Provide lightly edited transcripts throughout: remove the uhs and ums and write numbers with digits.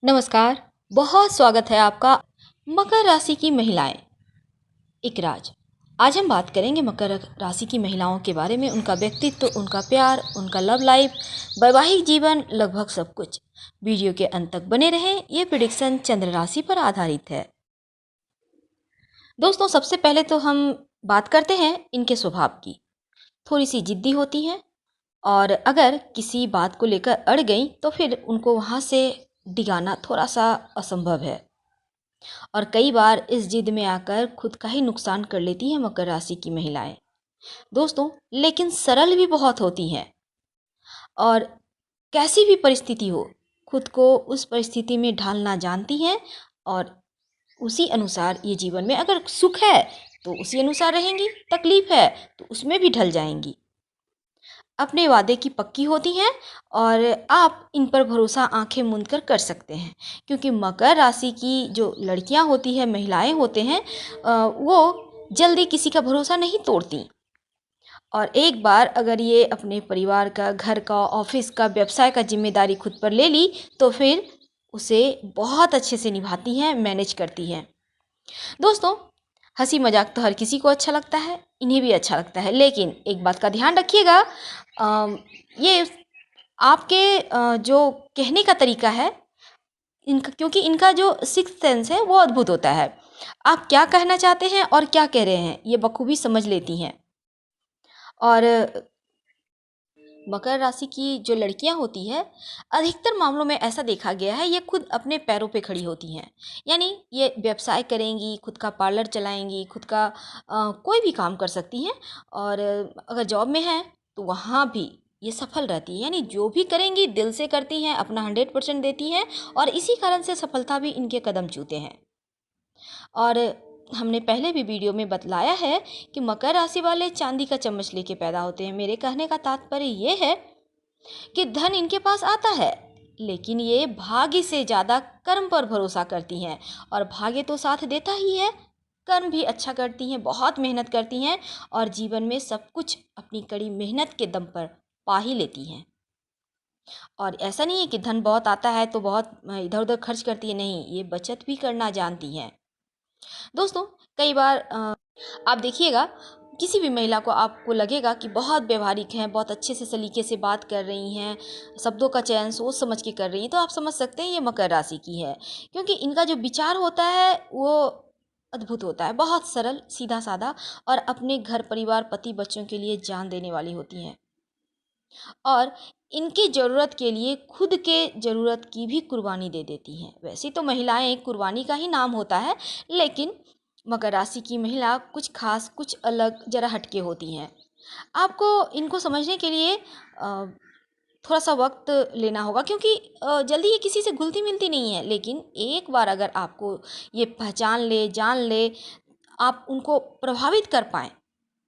नमस्कार। बहुत स्वागत है आपका मकर राशि की महिलाएं एक राज। आज हम बात करेंगे मकर राशि की महिलाओं के बारे में, उनका व्यक्तित्व, उनका प्यार, उनका लव लाइफ, वैवाहिक जीवन, लगभग सब कुछ। वीडियो के अंत तक बने रहें। ये प्रिडिक्शन चंद्र राशि पर आधारित है। दोस्तों, सबसे पहले तो हम बात करते हैं इनके स्वभाव की। थोड़ी सी जिद्दी होती हैं और अगर किसी बात को लेकर अड़ गई तो फिर उनको वहाँ से डिगाना थोड़ा सा असंभव है। और कई बार इस जिद में आकर खुद का ही नुकसान कर लेती हैं मकर राशि की महिलाएं। दोस्तों, लेकिन सरल भी बहुत होती हैं और कैसी भी परिस्थिति हो, खुद को उस परिस्थिति में ढालना जानती हैं और उसी अनुसार ये जीवन में, अगर सुख है तो उसी अनुसार रहेंगी, तकलीफ है तो उसमें भी ढल जाएंगी। अपने वादे की पक्की होती हैं और आप इन पर भरोसा आंखें मूंद कर सकते हैं, क्योंकि मकर राशि की जो लड़कियां होती हैं, महिलाएं होते हैं, वो जल्दी किसी का भरोसा नहीं तोड़ती। और एक बार अगर ये अपने परिवार का, घर का, ऑफिस का, व्यवसाय का जिम्मेदारी खुद पर ले ली तो फिर उसे बहुत अच्छे से निभाती हैं, मैनेज करती हैं। दोस्तों, हंसी मजाक तो हर किसी को अच्छा लगता है, इन्हें भी अच्छा लगता है, लेकिन एक बात का ध्यान रखिएगा। ये आपके जो कहने का तरीका है इनका, क्योंकि इनका जो सिक्स्थ सेंस है वो अद्भुत होता है। आप क्या कहना चाहते हैं और क्या कह रहे हैं ये बखूबी समझ लेती हैं। और मकर राशि की जो लड़कियां होती है, अधिकतर मामलों में ऐसा देखा गया है, ये खुद अपने पैरों पे खड़ी होती हैं। यानी ये व्यवसाय करेंगी, खुद का पार्लर चलाएंगी, खुद का कोई भी काम कर सकती हैं। और अगर जॉब में हैं तो वहाँ भी ये सफल रहती है। यानी जो भी करेंगी दिल से करती हैं, अपना 100% देती हैं और इसी कारण से सफलता भी इनके कदम चूते हैं। और हमने पहले भी वीडियो में बतलाया है कि मकर राशि वाले चांदी का चम्मच लेके पैदा होते हैं। मेरे कहने का तात्पर्य ये है कि धन इनके पास आता है, लेकिन ये भाग्य से ज़्यादा कर्म पर भरोसा करती हैं। और भाग्य तो साथ देता ही है, कर्म भी अच्छा करती हैं, बहुत मेहनत करती हैं और जीवन में सब कुछ अपनी कड़ी मेहनत के दम पर पा ही लेती हैं। और ऐसा नहीं है कि धन बहुत आता है तो बहुत इधर उधर खर्च करती है, नहीं, ये बचत भी करना जानती हैं। दोस्तों, कई बार आप देखिएगा, किसी भी महिला को आपको लगेगा कि बहुत व्यवहारिक हैं, बहुत अच्छे से सलीके से बात कर रही हैं, शब्दों का चयन सोच समझ के कर रही हैं, तो आप समझ सकते हैं ये मकर राशि की है। क्योंकि इनका जो विचार होता है वो अद्भुत होता है, बहुत सरल, सीधा साधा और अपने घर परिवार, पति बच्चों के लिए जान देने वाली होती हैं। और इनकी ज़रूरत के लिए खुद के ज़रूरत की भी कुर्बानी दे देती हैं। वैसे तो महिलाएं एक कुर्बानी का ही नाम होता है, लेकिन मकर राशि की महिला कुछ खास, कुछ अलग, ज़रा हटके होती हैं। आपको इनको समझने के लिए थोड़ा सा वक्त लेना होगा, क्योंकि जल्दी ये किसी से घुलती मिलती नहीं है। लेकिन एक बार अगर आपको ये पहचान ले, जान ले, आप उनको प्रभावित कर पाएँ,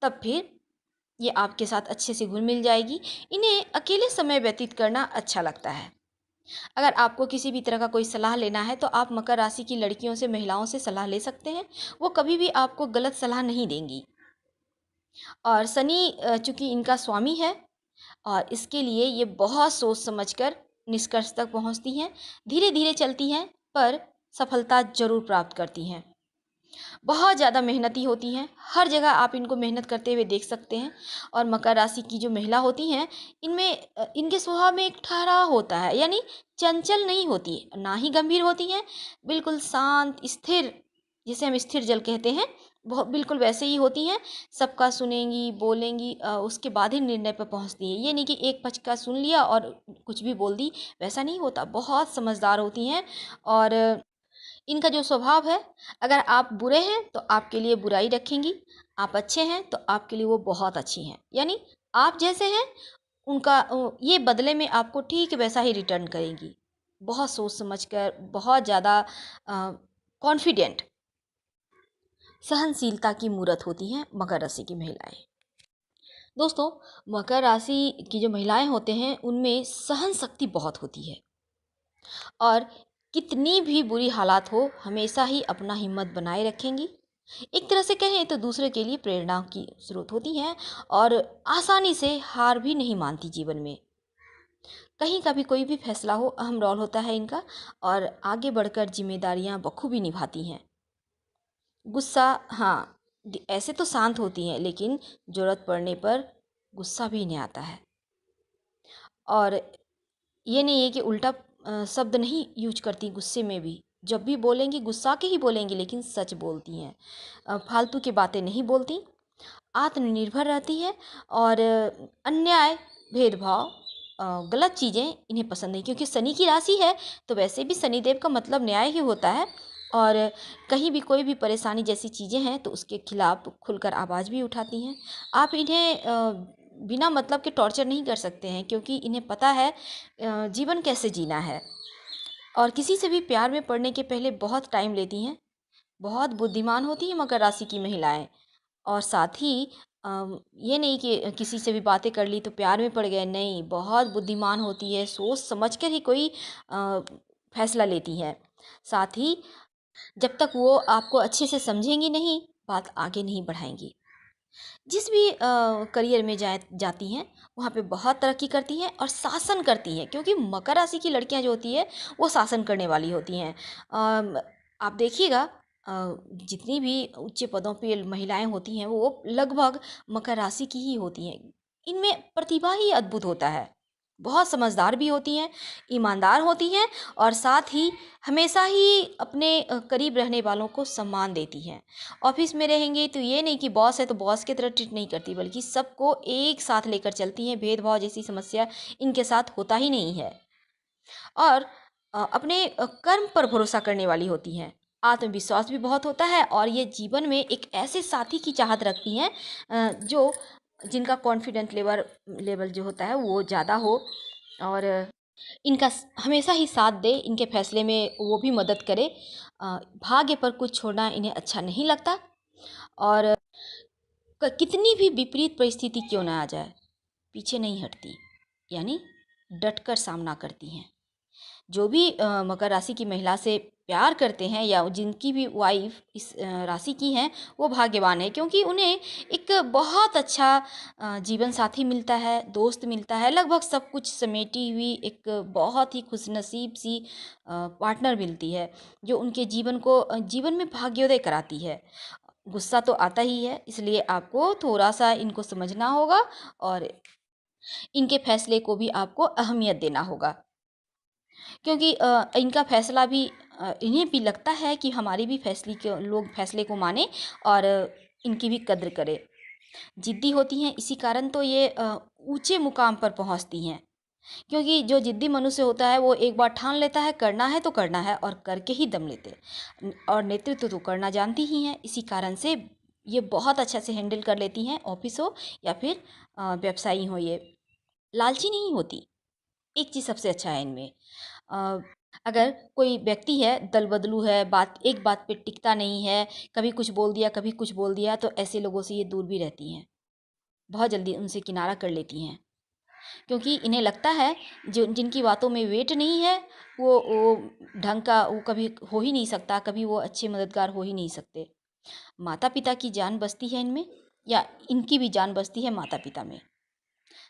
तब फिर ये आपके साथ अच्छे से घुल मिल जाएगी। इन्हें अकेले समय व्यतीत करना अच्छा लगता है। अगर आपको किसी भी तरह का कोई सलाह लेना है तो आप मकर राशि की लड़कियों से, महिलाओं से सलाह ले सकते हैं। वो कभी भी आपको गलत सलाह नहीं देंगी। और शनि चूंकि इनका स्वामी है, और इसके लिए ये बहुत सोच समझकर निष्कर्ष तक पहुंचती हैं। धीरे धीरे चलती हैं पर सफलता जरूर प्राप्त करती हैं। बहुत ज़्यादा मेहनती होती हैं, हर जगह आप इनको मेहनत करते हुए देख सकते हैं। और मकर राशि की जो महिला होती हैं, इनमें इनके स्वभाव में एक ठहराव होता है। यानी चंचल नहीं होती, ना ही गंभीर होती हैं, बिल्कुल शांत स्थिर, जिसे हम स्थिर जल कहते हैं, बहुत बिल्कुल वैसे ही होती हैं। सबका सुनेंगी, बोलेंगी, उसके बाद ही निर्णय पर पहुंचती हैं। ये नहीं कि एक पक्ष का सुन लिया और कुछ भी बोल दी, वैसा नहीं होता। बहुत समझदार होती हैं। और इनका जो स्वभाव है, अगर आप बुरे हैं तो आपके लिए बुराई रखेंगी, आप अच्छे हैं तो आपके लिए वो बहुत अच्छी हैं। यानी आप जैसे हैं उनका ये बदले में आपको ठीक वैसा ही रिटर्न करेंगी। बहुत सोच समझकर, बहुत ज़्यादा कॉन्फिडेंट, सहनशीलता की मूरत होती हैं मकर राशि की महिलाएं। दोस्तों, मकर राशि की जो महिलाएं होते हैं उनमें सहन शक्ति बहुत होती है। और कितनी भी बुरी हालात हो, हमेशा ही अपना हिम्मत बनाए रखेंगी। एक तरह से कहें तो दूसरे के लिए प्रेरणा की स्रोत होती हैं और आसानी से हार भी नहीं मानती जीवन में। कहीं का भी कोई भी फैसला हो, अहम रोल होता है इनका, और आगे बढ़कर जिम्मेदारियां बखूबी निभाती हैं। गुस्सा, हाँ, ऐसे तो शांत होती हैं, लेकिन ज़रूरत पड़ने पर गुस्सा भी इन्हें आता है। और ये नहीं है कि उल्टा शब्द नहीं यूज करती गुस्से में भी। जब भी बोलेंगी गुस्सा के ही बोलेंगी, लेकिन सच बोलती हैं। फालतू की बातें नहीं बोलती, आत्मनिर्भर रहती है, और अन्याय, भेदभाव, गलत चीज़ें इन्हें पसंद नहीं, क्योंकि शनि की राशि है, तो वैसे भी शनिदेव का मतलब न्याय ही होता है। और कहीं भी कोई भी परेशानी जैसी चीज़ें हैं तो उसके खिलाफ खुलकर आवाज़ भी उठाती हैं। आप इन्हें बिना मतलब के टॉर्चर नहीं कर सकते हैं, क्योंकि इन्हें पता है जीवन कैसे जीना है। और किसी से भी प्यार में पड़ने के पहले बहुत टाइम लेती हैं। बहुत बुद्धिमान होती हैं मकर राशि की महिलाएं। और साथ ही ये नहीं कि किसी से भी बातें कर ली तो प्यार में पड़ गए, नहीं, बहुत बुद्धिमान होती है, सोच समझ कर ही कोई फैसला लेती है। साथ ही जब तक वो आपको अच्छे से समझेंगी नहीं, बात आगे नहीं बढ़ाएंगी। जिस भी करियर में जाती हैं, वहाँ पे बहुत तरक्की करती हैं और शासन करती हैं, क्योंकि मकर राशि की लड़कियाँ जो होती है वो शासन करने वाली होती हैं। आप देखिएगा, जितनी भी उच्च पदों पे महिलाएं होती हैं वो लगभग मकर राशि की ही होती हैं। इनमें प्रतिभा ही अद्भुत होता है। बहुत समझदार भी होती हैं, ईमानदार होती हैं, और साथ ही हमेशा ही अपने करीब रहने वालों को सम्मान देती हैं। ऑफिस में रहेंगे तो ये नहीं कि बॉस है तो बॉस की तरह ट्रीट नहीं करती, बल्कि सबको एक साथ लेकर चलती हैं। भेदभाव जैसी समस्या इनके साथ होता ही नहीं है। और अपने कर्म पर भरोसा करने वाली होती हैं। आत्मविश्वास भी बहुत होता है, और ये जीवन में एक ऐसे साथी की चाहत रखती हैं जो जिनका कॉन्फिडेंट लेवल जो होता है वो ज़्यादा हो, और इनका हमेशा ही साथ दे, इनके फैसले में वो भी मदद करे। भाग्य पर कुछ छोड़ना इन्हें अच्छा नहीं लगता, और कितनी भी विपरीत परिस्थिति क्यों ना आ जाए, पीछे नहीं हटती, यानी डटकर सामना करती हैं। जो भी मकर राशि की महिला से प्यार करते हैं, या जिनकी भी वाइफ इस राशि की हैं, वो भाग्यवान है, क्योंकि उन्हें एक बहुत अच्छा जीवन साथी मिलता है, दोस्त मिलता है, लगभग सब कुछ समेटी हुई एक बहुत ही खुशनसीब सी पार्टनर मिलती है, जो उनके जीवन में भाग्योदय कराती है। गुस्सा तो आता ही है, इसलिए आपको थोड़ा सा इनको समझना होगा, और इनके फैसले को भी आपको अहमियत देना होगा, क्योंकि इनका फैसला भी इन्हें भी लगता है कि हमारी भी लोग फैसले को माने, और इनकी भी कद्र करें। जिद्दी होती हैं, इसी कारण तो ये ऊंचे मुकाम पर पहुंचती हैं, क्योंकि जो जिद्दी मनुष्य होता है वो एक बार ठान लेता है करना है तो करना है, और करके ही दम लेते हैं। और नेतृत्व तो करना जानती ही हैं, इसी कारण से ये बहुत अच्छा से हैंडल कर लेती हैं, ऑफिस हो या फिर व्यवसायी हो। ये लालची नहीं होती, एक चीज़ सबसे अच्छा है इनमें। अ, अगर कोई व्यक्ति है, दल बदलू है, एक बात पे टिकता नहीं है, कभी कुछ बोल दिया कभी कुछ बोल दिया, तो ऐसे लोगों से ये दूर भी रहती हैं, बहुत जल्दी उनसे किनारा कर लेती हैं, क्योंकि इन्हें लगता है जो जिनकी बातों में वेट नहीं है, वो ढंग का वो कभी हो ही नहीं सकता, कभी वो अच्छे मददगार हो ही नहीं सकते। माता पिता की जान बसती है इनमें, या इनकी भी जान बसती है माता पिता में।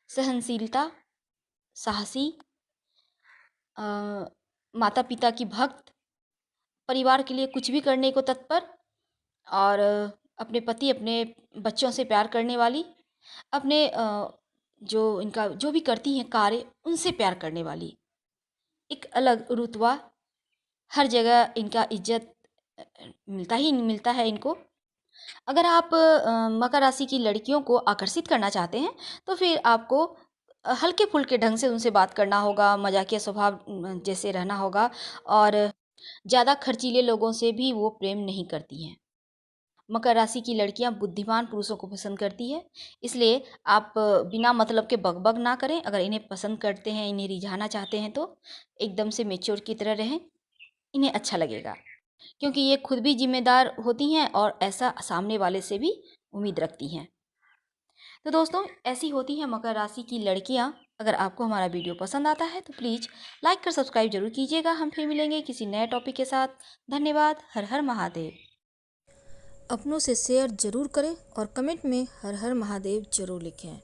सहनशीलता, साहसी, माता पिता की भक्त, परिवार के लिए कुछ भी करने को तत्पर, और अपने पति अपने बच्चों से प्यार करने वाली, अपने जो इनका जो भी करती हैं कार्य उनसे प्यार करने वाली, एक अलग रुतबा, हर जगह इनका इज्जत मिलता है इनको। अगर आप मकर राशि की लड़कियों को आकर्षित करना चाहते हैं, तो फिर आपको हल्के फुल्के ढंग से उनसे बात करना होगा, मजाकिया स्वभाव जैसे रहना होगा, और ज़्यादा खर्चीले लोगों से भी वो प्रेम नहीं करती हैं। मकर राशि की लड़कियां बुद्धिमान पुरुषों को पसंद करती है, इसलिए आप बिना मतलब के बकबक ना करें। अगर इन्हें पसंद करते हैं, इन्हें रिझाना चाहते हैं, तो एकदम से मेच्योर की तरह रहें, इन्हें अच्छा लगेगा, क्योंकि ये खुद भी जिम्मेदार होती हैं और ऐसा सामने वाले से भी उम्मीद रखती हैं। तो दोस्तों, ऐसी होती हैं मकर राशि की लड़कियां। अगर आपको हमारा वीडियो पसंद आता है तो प्लीज़ लाइक कर सब्सक्राइब जरूर कीजिएगा। हम फिर मिलेंगे किसी नए टॉपिक के साथ। धन्यवाद। हर हर महादेव। अपनों से शेयर जरूर करें, और कमेंट में हर हर महादेव जरूर लिखें।